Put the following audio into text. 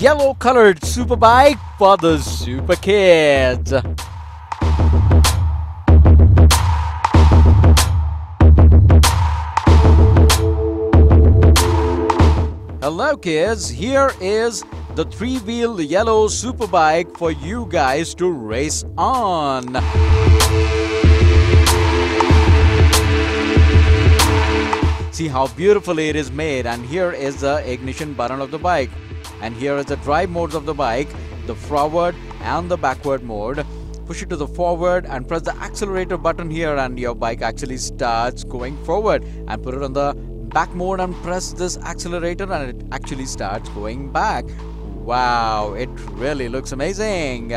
yellow colored super bike for the super kids. Hello kids, here is the three-wheel yellow super bike for you guys to race on. See how beautifully it is made, and here is the ignition button of the bike, and here is the drive modes of the bike, the forward and the backward mode. Push it to the forward and press the accelerator button here, and your bike actually starts going forward, and put it on the back mode and press this accelerator and it actually starts going back. Wow, it really looks amazing.